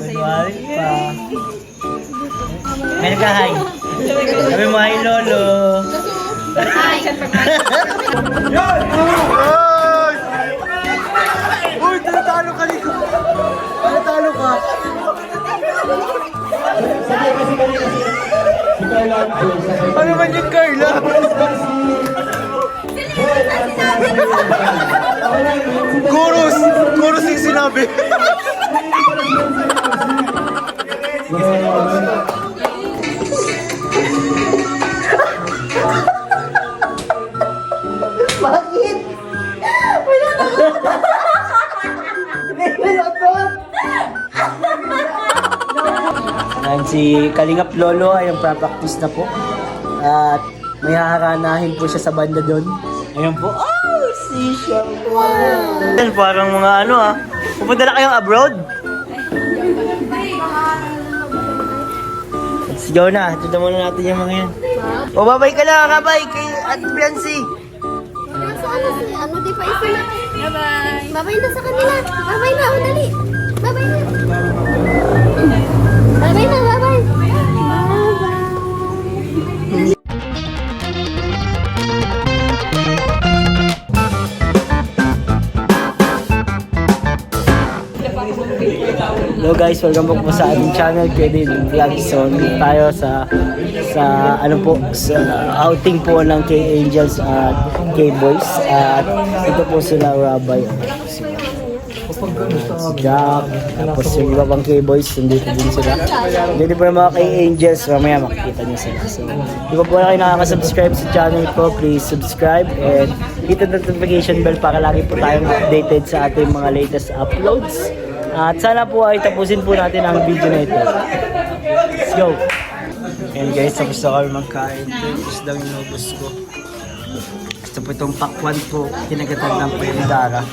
Kunwari pa. May nagka-hi. Sabi mo, hi Lolo. Hi! Uy, tinatalo ka dito. Tinatalo ka. Ano ba yung Carla? Chorus! Chorus yung sinabi. Bakit? Wala na. Ayan, si Kalingap Lolo ay practice na po. At may haharanahin po siya sa banda doon. Ayun po. Oh, si siya. Wow. Yan, parang mga ano pupunta na kayong abroad? Let's go na. Tuta muna natin yung mga yan. O, babay ka na, kabay kay Ate Biancy. Ano, di pa isa na. Bye-bye. Bye-bye na sa kanila. Bye-bye na, dali. Bye-bye na. Bye-bye na, bye-bye. Hello guys, welcome back po sa ating channel, Kedin Vlog. So, dito tayo sa outing po ng K-Angels at K-Boys. At ito po sila Rabay, si Jack, tapos yung iba pang K-Boys, nandito din sila. Dito po yung mga K-Angels, mamaya makikita nyo sila. So, di ba po na kayo nakaka-subscribe sa channel ko, please subscribe and hit the notification bell para lagi po tayong updated sa ating mga latest uploads. At sana po ay tapusin po natin ang video na ito. Let's go! And guys, tapos na kami magkain. Tapos daw yung nubos ko. Gusto po itong pakwan po. Kinagatan lang po yung dara.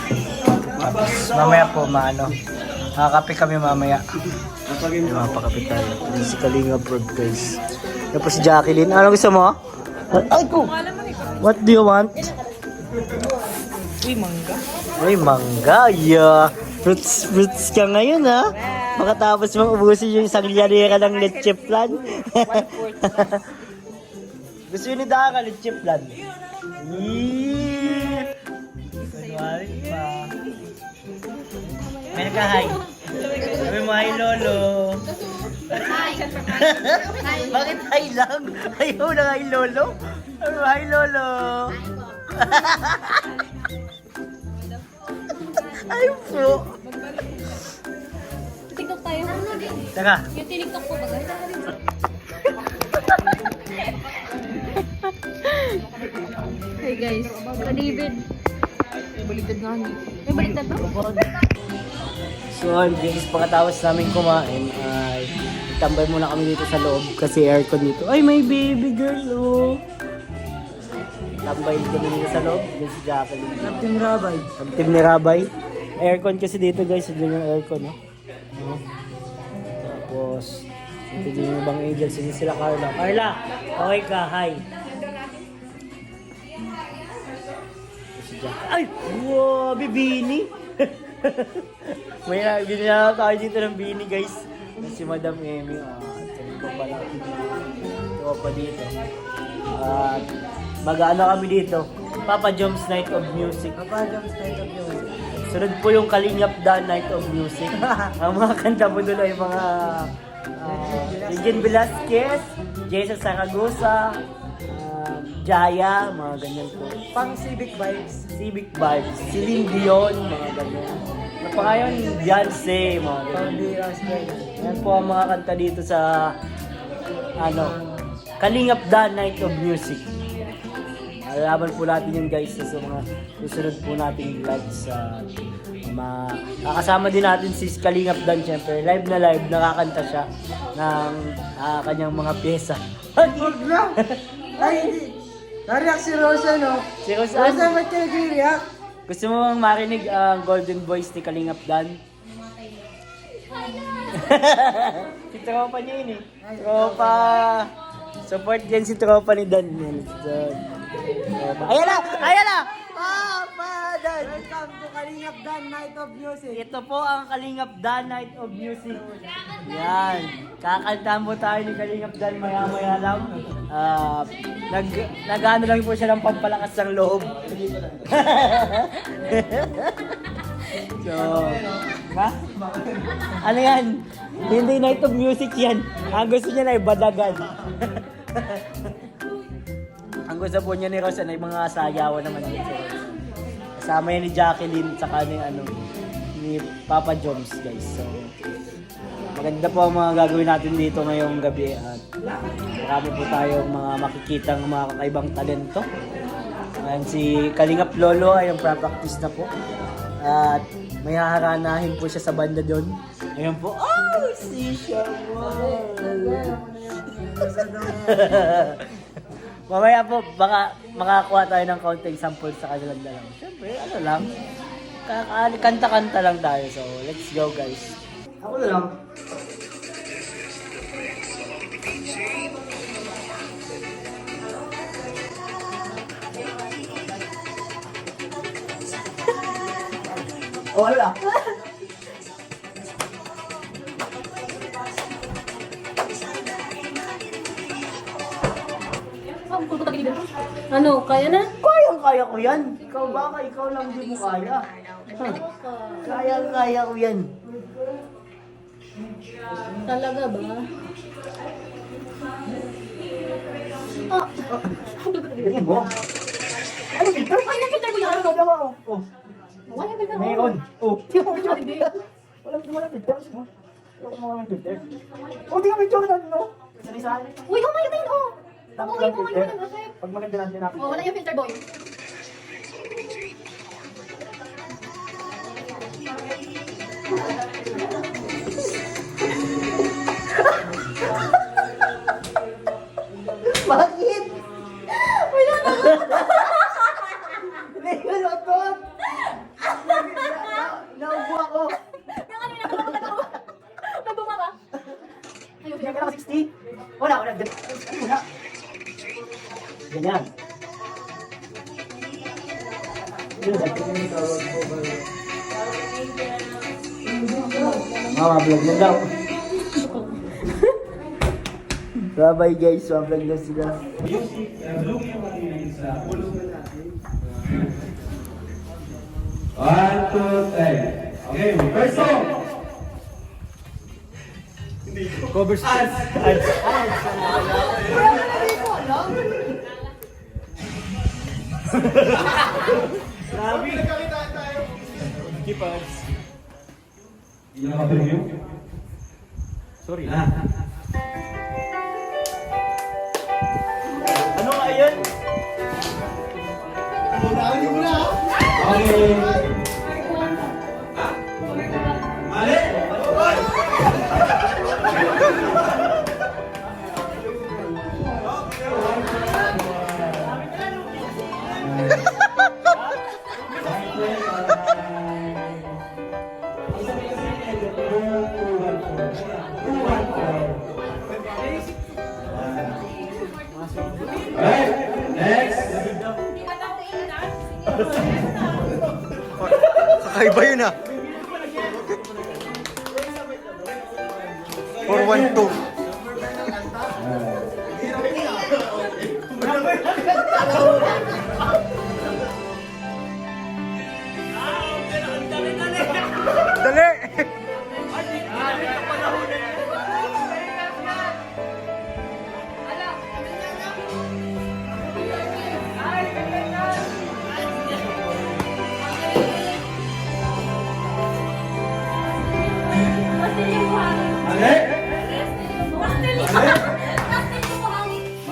Tapos mamaya po makakape kami mamaya. Yung mga pakape tayo. Si Kalinga Prod guys. Tapos si Jacqueline. Ano gusto mo? Ay ko! What do you want? Uy, mangga. Uy, mangga. Yeah. Fruits ka ngayon Makatapos mong ubusin yung isang liyanera ng leche plan. Gusto yun ni Dara, leche plan. Kunwari pa. May nagka-hi. Sabi mo, hi Lolo. Hi! Bakit hi lang? Ayaw na hi Lolo? Sabi mo, hi Lolo. Ay po. TikTok tayo. Tara. Yung TikTok ko ba? Hey guys, David. May baliktad nga niyo. May baliktad ba? So, guys, pagkatapos namin kumain, ay tambay muna kami dito sa loob kasi aircon dito. Ay, may baby girl, oh. Tambay kami dito sa loob. Dito si Jacqueline. Captain Rabay. Ang team ni Rabay. Aircon kasi dito, guys. Ito yung aircon, no? Tapos, ito din yung ibang angels. Hindi sila Carla. Carla, okay ka? Hi. Ay! Wow! Bibini! May binili na tayo dito ng bini, guys. Si Madam Emmy. Sabi ko pala. Ito pa dito. At mag-ano kami dito. Papa Joms Night of Music. Papa Joms Night of Music. Sunod po yung Kalingap Dan Night of Music. Ang mga kanta mo doon ay mga Regine Velasquez, Jason Saragosa, Jaya, mga ganyan po. Pang Civic Vibes. Civic Vibes, Celine Dion, mga ganyan. Napangayon, Beyonce, mga ganyan. Yan po ang mga kanta dito sa Kalingap Dan Night of Music. Alaban po natin yun guys sa mga susunod po nating vlogs. Kasama din natin si Kalingap Dan syempre. Live na live, nakakanta siya ng kanyang mga pyesa. Huwag na! Ay, hindi. Nariyak si Rosa, no? Si Rosa, Rosa, ba't kayo nag-react? gusto mo bang marinig ang golden voice ni Kalingap Dan? Si tropa niya yun Tropa. Support din si tropa ni Dan. Tropa. Ayan na! Ayan na! Papa Dan! Welcome to Kalingap Dan Night of Music. Ito po ang Kalingap Dan Night of Music. Yan. Kakantahan po tayo ni Kalingap Dan maya-maya lang. Nag-ano lang po siya ng pampalakas ng loob. So, ha? Ano yan? Hindi Night of Music yan. Ang gusto niya na ibadagan. Ang gusto po niya ni Rosa na yung mga sayawan naman yun. Kasama yan ni Jacqueline saka ni Papa Joms, guys. So, maganda po ang mga gagawin natin dito ngayong gabi at marami po tayong mga makikitang mga kakaibang talento. Ayan, si Kalingap Lolo ay ang practice na po. At may haharanahin po siya sa banda doon. Ayan po. Oh, si Shawan! Mamaya po, baka makakuha tayo ng kaunting sample sa kanilang dalawa. Siyempre, ano lang, kanta-kanta lang tayo. So, let's go guys. Ako na lang. Oh, wala. Ano, kaya na? Kaya ko yan. Ikaw baka, ikaw lang di mo kaya. Kaya ko yan. Talaga ba? Ganyan mo. Ano filter? Ay, nakita ko yan. Oh. Wala ka na. Mayroon. Oh. Walang filter. Walang filter. Oh, di ka may joke na, no? Sali-sali. Uy, kamay din, oh. Tapos Uy, lang kamay filter. din, kasi. Pag maganda lang din ako. Oh, wala yung filter, boy. Bakit? Wala na. Hindi ko lutot. Naubo ako. Yung ano yung nagbuka. Nagbuka ka? Ayun, Hindi ka lang 60. Wala. Ano muna? Ganyan. Vlog na daw. Bye guys, vlog na sila. One, two, three. Okay, first song. Cover ads. Hindi na matuloy. Sorry. Ano nga yan? Okay. Mali. Alright, next. Kakaiba yun ah. 412. Dali! Mali.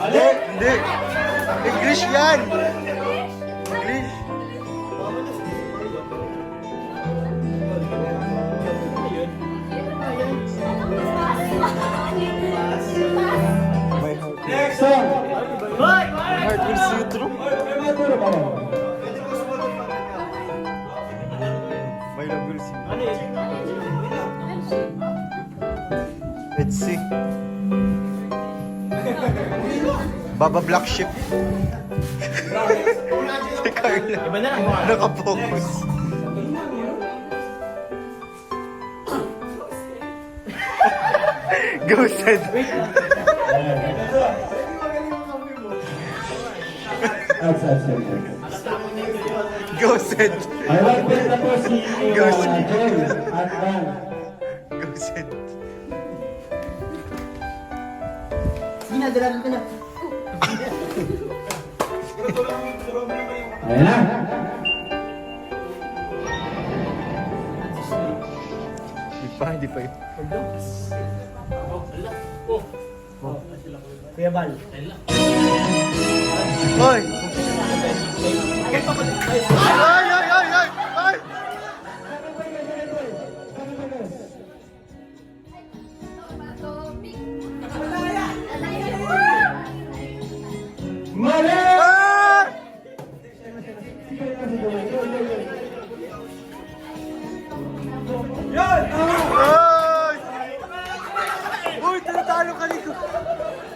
Hindi, hindi. English yan. English. My heart. Next song. My heart will see you through. My love will see you. Let's see. Baba Black Sheep. Carla. Iba na lang. Nakapokus. Ghosted. Ghosted. Alright, na po si Ghost. Joel at Dan. Ghosted. Ayan na. Hindi pa yun. Kuya Bal. Hoy! Ay! Ay! Ay! Ay! Ay! Mali! Ah! Ay! Uy! Tinatalo ka dito!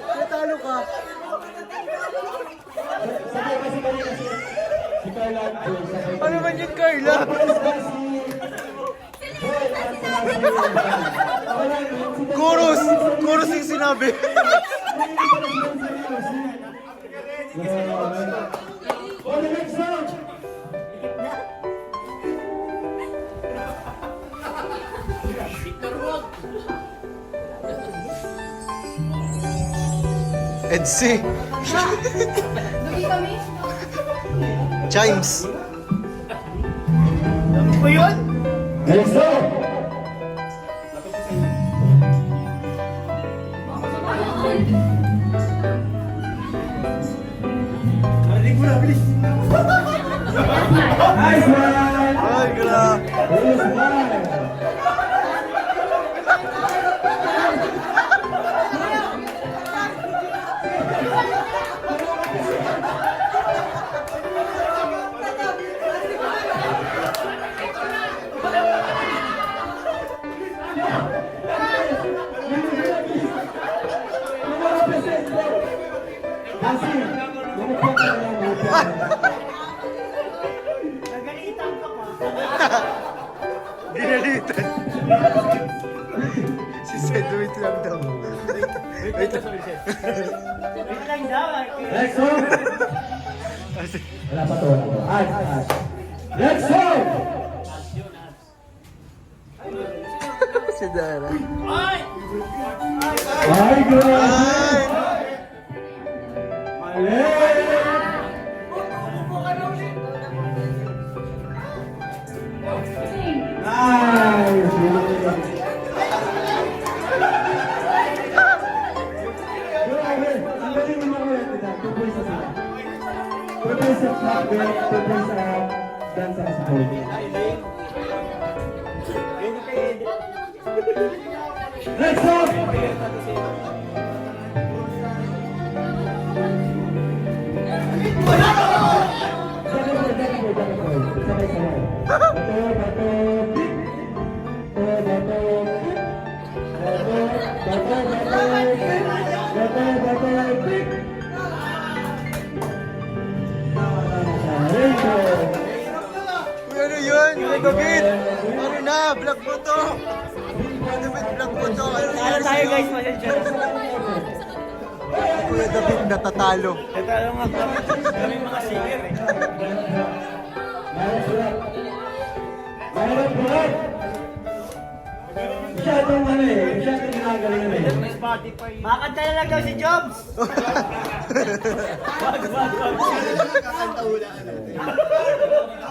Tinatalo ka! Si Carla at Joel, sabay. Ano man yun, Carla? Chorus! Chorus yung sinabi! On the next round! EDC! Chimes! Ano yun? Let's go! Nice one! Ay, grabe! Nice one! Kasi, lumupot ka na lang, lumupot. Nagalitan ka pa. Ginalitan! Si Sed, wait lang daw. Wait lang. Wait lang daw. Let's go! Wala pa to, wala pa to. Ads. Let's go! Si Dara. Ay, grabe! Ay! Mali! Nice! Grabe! Ang galing mo mga ulit ito. 2 points na sila. 2 points sa top girl, 2 points sa dance as boy. Let's go! Uy, ano yun? David! Ano na? Vlog mo to! David, vlog mo to! Ano Ano nangyari tayo sa'yo? guys, pasensya na. Kuya David, natatalo. Natalo nga kami mga singer eh. Masyadong ano eh, masyadong ginagalingan eh. Makakanta na lang daw si Jobs.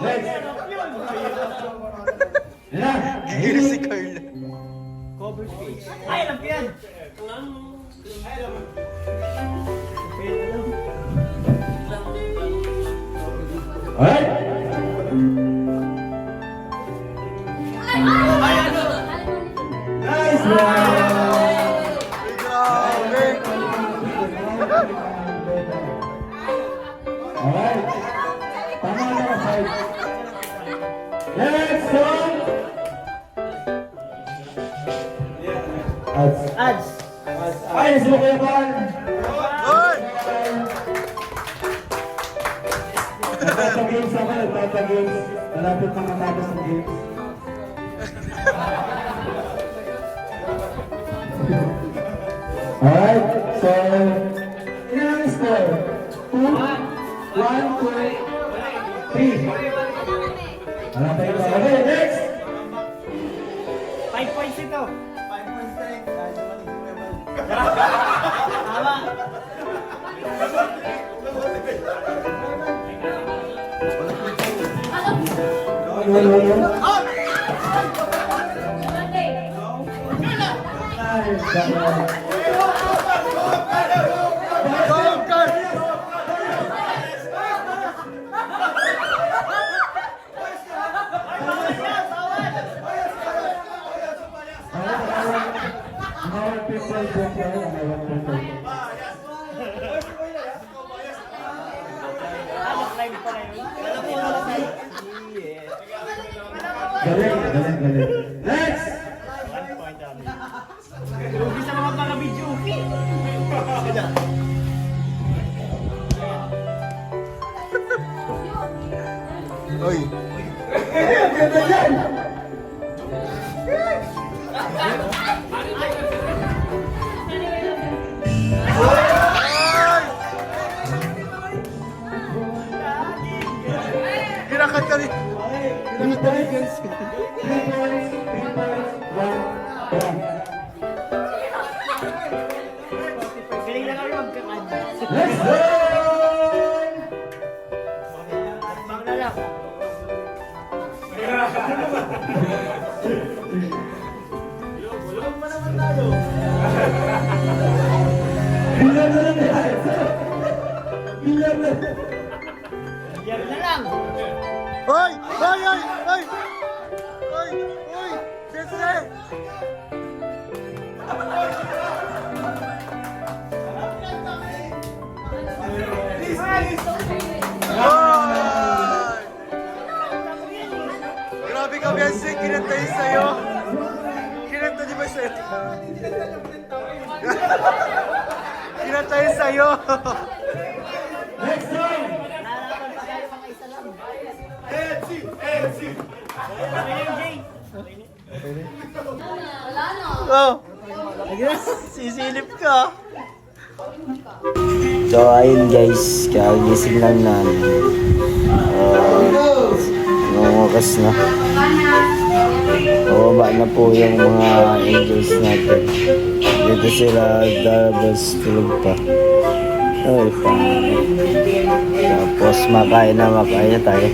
Next. Yan. Gigil si Carla. Ay, alam ko yan. Alright. Nice one. Ay, grabe! Alright. Tama na ka, side. Next song. Ads. Ay, sila Kuya Bal. Hoy! Nagsasabi Nagpa-games ako, nagpapa-games. Malapit na matapos ang games. Alright, so, ilan ang score? 2, 1, 2, 3. Wala pa yung mga. Okay, next! 5 points ito. 5 points na eh. Dahil sa maling level. Tama. Go, go! Galing, galing, galing. Next! Lugi sa mga pang-video. Oy! Kinakat ka rin! Kinakat ka rin, guys! 3 points, 1, 1. Galing na kami magkakanta. Let's go! Bang na lang. Bilang na lang yan! Bilang na! Yan na lang. Hoy! Hoy! Hoy! Hoy! Hoy! Hoy! Sese! Hoy! Grabe ka, Bensi! Kinanta yun sa'yo! Kinanta di ba sa'yo? Kinanta yun sa'yo! Next time! Oh! Sisilip ka! So ayun guys, kagising lang namin. Nungukas na. Bababa na po yung mga angels natin. Dito sila, dabas tulog pa. Ay, tapos makain na tayo.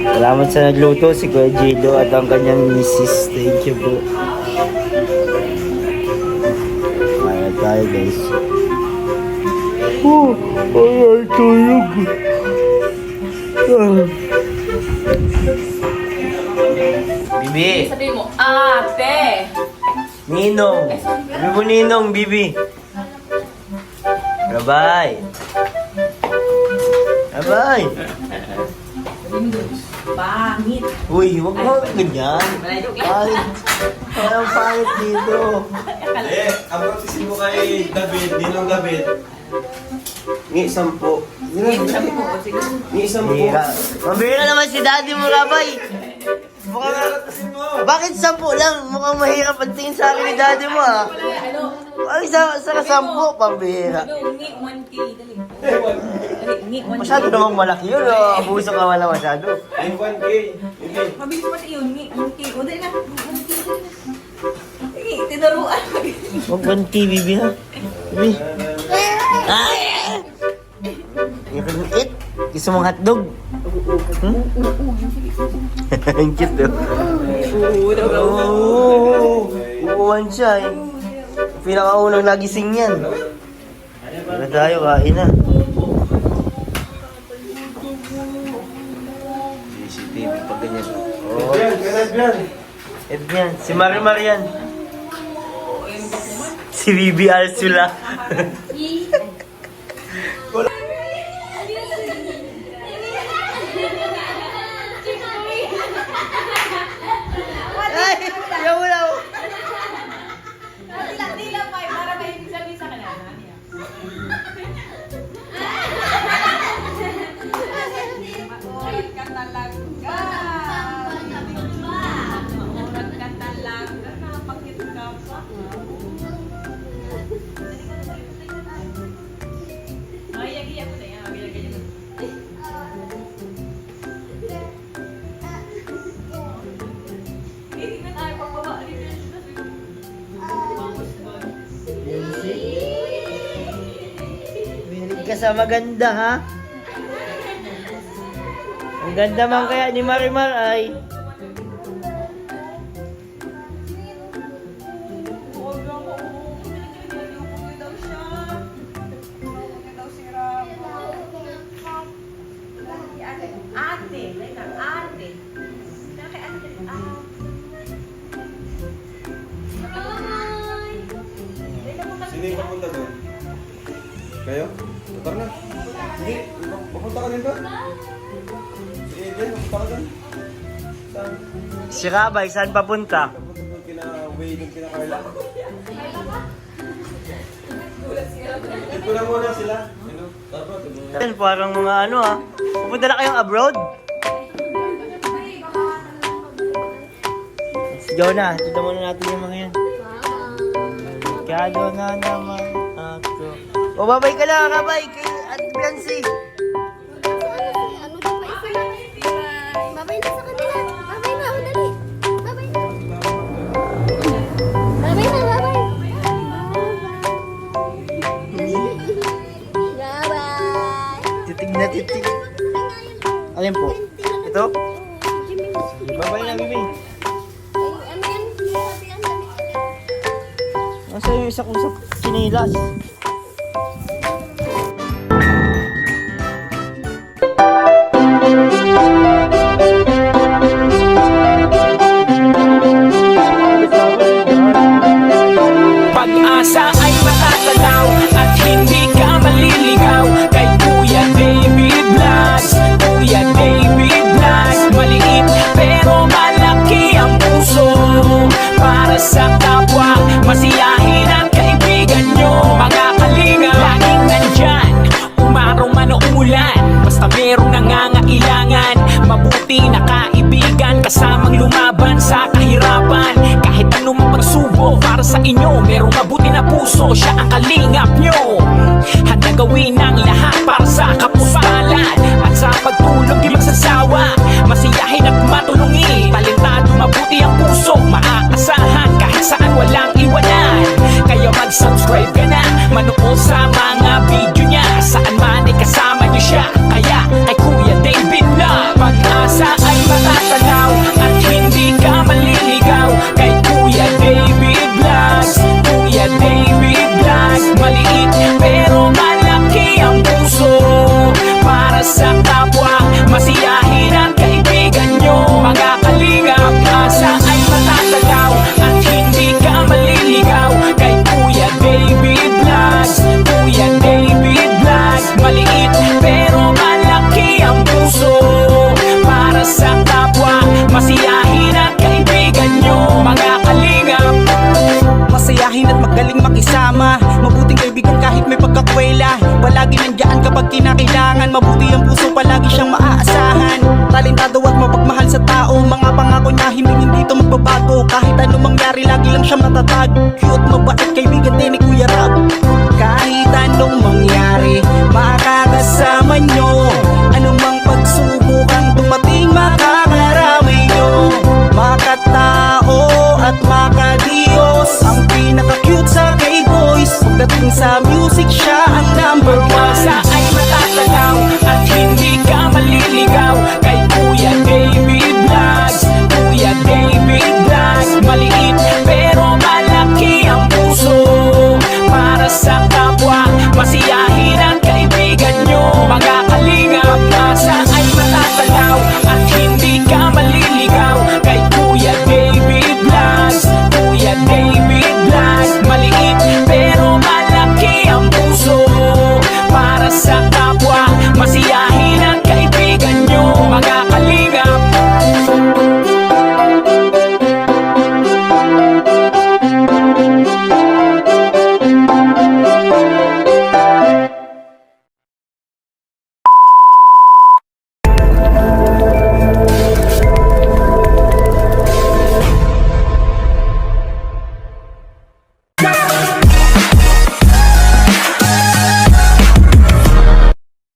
Salamat sa nagluto, si Kuya Gilo at ang kanyang misis. Thank you po. Kaya tayo guys. Ay, tulog. Bibi. Sabi mo, ate! Ninong. Sabi mo Ninong, Bibi. Bye-bye. Bye-bye. Pangit! Uy, huwag mo ganyan. Pangit. Parang pangit dito. Ang practicein mo kay David, Ninong David. Ngi 10. Ngi 10. Bira. Mabira naman si daddy mo, Rabay. Bakit 10 lang? Mukhang mahirap ang tingin sa akin ni daddy mo, ha? Ay, sa 10, pambihira. Ngi 1K, dali. Dali, ngi 1K. Masyado namang malaki yun, o? Abuso ka wala masyado. Ay, 1K. Hindi. Mabilis pa siya yun, ngi 1K. O, dali na. 1K, dali na. Ngi, tinaruan. Huwag 1K, Bibi, ha? Bibi. Ay! You can eat? Gusto mong hotdog? Hmm? Ang cute, oh. Oo. Uuwan siya, eh. Pinakaunang nagising yan. Tara tayo, kain na. CCTV pag ganyan. Oo. Yan. Si Marimar yan. Si Bibi Arsula. Ay! Yaw mo na! Dila pa, para may ibig sabihin sa kanila. sa maganda, ha? Ang ganda man kaya ni Marimar ay. Ate, Lena, ate. Kaya ate, Sino yung papunta doon? Kayo? Tara na. Hindi, papunta ka din ba? Si Eden, papunta ka doon. Saan? Si Rabay, saan papunta? Papunta doon kina Wade, doon kina Carla. Dito na muna sila. Ano? Dapat, Yan, parang mga ano, ha? Pupunta na kayong abroad? Si Jonah, tignan muna natin yung mga yan. Kado na naman ako. O, babay ka lang, Rabay, kay Ate Biancy. Ano di pa isa na? Babay na sa kanila. Babay na, dali. Babay na. Babay na, babay. Bye-bye. Titig na titig. Alin po? Ito? Babay na, Bibi. Ano yan? Pati ang dami. Nasa yung isa kong sa sinilas. Pag-asa ay matatanaw at hindi ka maliligaw kay Kuya David Blas. Kuya David Blas, maliit pero malaki ang puso para sa kapwa, masiyahin ang kaibigan nyo. Mga kalinga, laging nandyan, umaraw man o umulan, basta merong nangangailangan. Mabuti na kaibigan, kasamang lumaban sa kahirapan. Kahit anong pagsubok para sa inyo, merong mabuti na puso, siya ang kalingap nyo. Handa gawin ang lahat para sa kapuspalad at sa pagtulong di magsasawa, masiyahin at matulungin. Talentado, mabuti ang puso, maaasahan kahit saan walang iwanan. Kaya mag-subscribe ka na, manood sa mga video niya, saan man ay kasama niyo siya. Kaya kay Kuya David Blas, pag-asa ay matatanaw at hindi ka maliligaw kay Kuya David Blas. Kuya David Blas, maliit pero malaki ang puso para sa kapwa, masiyahin ang kaibigan nyo. Mga kalingap, asa ay matatanaw at hindi ka maliligaw kay Kuya David Blas. Kuya David Blas, maliit pero malaki ang puso para sa kapwa, masiyahin ang kaibigan nyo. Mga kalingap, masayahin at magaling makisama, mabuting kaibigan kahit may pagkakwela. Palagi nandiyan kapag kinakailangan, mabuti ang puso, palagi siyang maaasahan. Talentado at mapagmahal sa tao, mga pangako niya hindi ito magbabago. Kahit anong mangyari, lagi lang siya matatag. Cute, mabait, kaibigan din ni Kuya Rab. Kahit anong mangyari, makakasama nyo. Anumang pagsubok ang dumating, makakarami nyo. Makatao at makadiyos, ang pinaka-cute sa K-Boys. Pagdating sa music siya